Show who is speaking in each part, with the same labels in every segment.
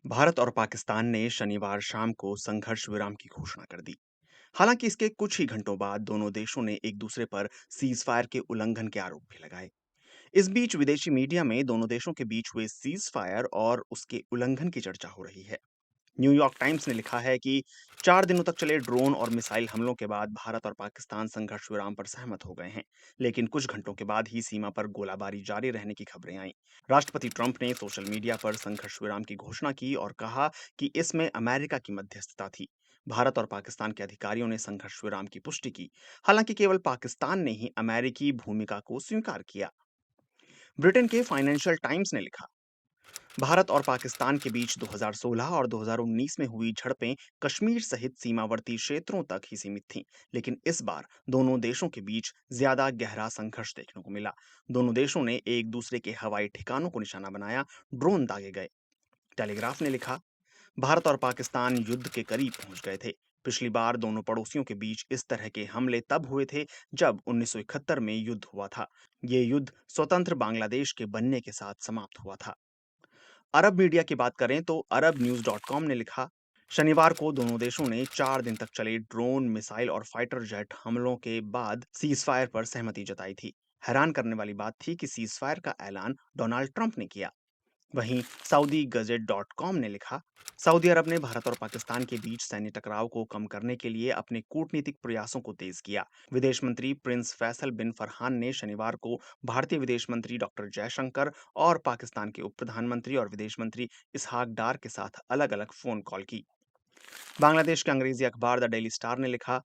Speaker 1: भारत और पाकिस्तान ने शनिवार शाम को संघर्ष विराम की घोषणा कर दी। हालांकि इसके कुछ ही घंटों बाद दोनों देशों ने एक दूसरे पर सीज फायर के उल्लंघन के आरोप भी लगाए। इस बीच विदेशी मीडिया में दोनों देशों के बीच हुए सीज फायर और उसके उल्लंघन की चर्चा हो रही है। न्यूयॉर्क टाइम्स ने लिखा है कि 4 दिनों तक चले ड्रोन और मिसाइल हमलों के बाद भारत और पाकिस्तान संघर्ष विराम पर सहमत हो गए हैं, लेकिन कुछ घंटों के बाद ही सीमा पर गोलाबारी जारी रहने की खबरें आईं। राष्ट्रपति ट्रंप ने सोशल मीडिया पर संघर्ष विराम की घोषणा की और कहा कि इसमें अमेरिका की मध्यस्थता थी। भारत और पाकिस्तान के अधिकारियों ने संघर्ष विराम की पुष्टि की। हालांकि केवल पाकिस्तान ने ही अमेरिकी भूमिका को स्वीकार किया। ब्रिटेन के फाइनेंशियल टाइम्स ने लिखा, भारत और पाकिस्तान के बीच 2016 और 2019 में हुई झड़पें कश्मीर सहित सीमावर्ती क्षेत्रों तक ही सीमित थीं, लेकिन इस बार दोनों देशों के बीच ज्यादा गहरा संघर्ष देखने को मिला। दोनों देशों ने एक दूसरे के हवाई ठिकानों को निशाना बनाया, ड्रोन दागे गए। टेलीग्राफ ने लिखा, भारत और पाकिस्तान युद्ध के करीब पहुंच गए थे। पिछली बार दोनों पड़ोसियों के बीच इस तरह के हमले तब हुए थे जब 1971 में युद्ध हुआ था। ये युद्ध स्वतंत्र बांग्लादेश के बनने के साथ समाप्त हुआ था। अरब मीडिया की बात करें तो अरब न्यूज डॉट कॉम ने लिखा, शनिवार को दोनों देशों ने 4 दिन तक चले ड्रोन मिसाइल और फाइटर जेट हमलों के बाद सीज फायर पर सहमति जताई थी। हैरान करने वाली बात थी कि सीज फायर का ऐलान डोनाल्ड ट्रंप ने किया। वहीं सऊदी गजेट डॉट कॉम ने लिखा, सऊदी अरब ने भारत और पाकिस्तान के बीच सैन्य टकराव को कम करने के लिए अपने कूटनीतिक प्रयासों को तेज किया। विदेश मंत्री प्रिंस फैसल बिन फरहान ने शनिवार को भारतीय विदेश मंत्री डॉक्टर जयशंकर और पाकिस्तान के उप प्रधानमंत्री और विदेश मंत्री इसहाक डार के साथ अलग अलग फोन कॉल की। बांग्लादेश के अंग्रेजी अखबार द डेली स्टार ने लिखा,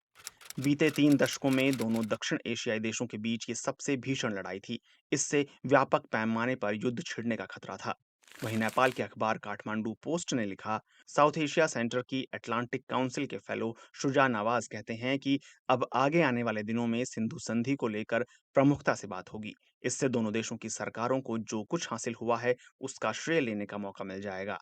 Speaker 1: बीते 3 दशकों में दोनों दक्षिण एशियाई देशों के बीच ये सबसे भीषण लड़ाई थी। इससे व्यापक पैमाने पर युद्ध छिड़ने का खतरा था। वहीं नेपाल के अखबार काठमांडू पोस्ट ने लिखा, साउथ एशिया सेंटर की अटलांटिक काउंसिल के फेलो शुजा नवाज कहते हैं कि अब आगे आने वाले दिनों में सिंधु संधि को लेकर प्रमुखता से बात होगी। इससे दोनों देशों की सरकारों को जो कुछ हासिल हुआ है उसका श्रेय लेने का मौका मिल जाएगा।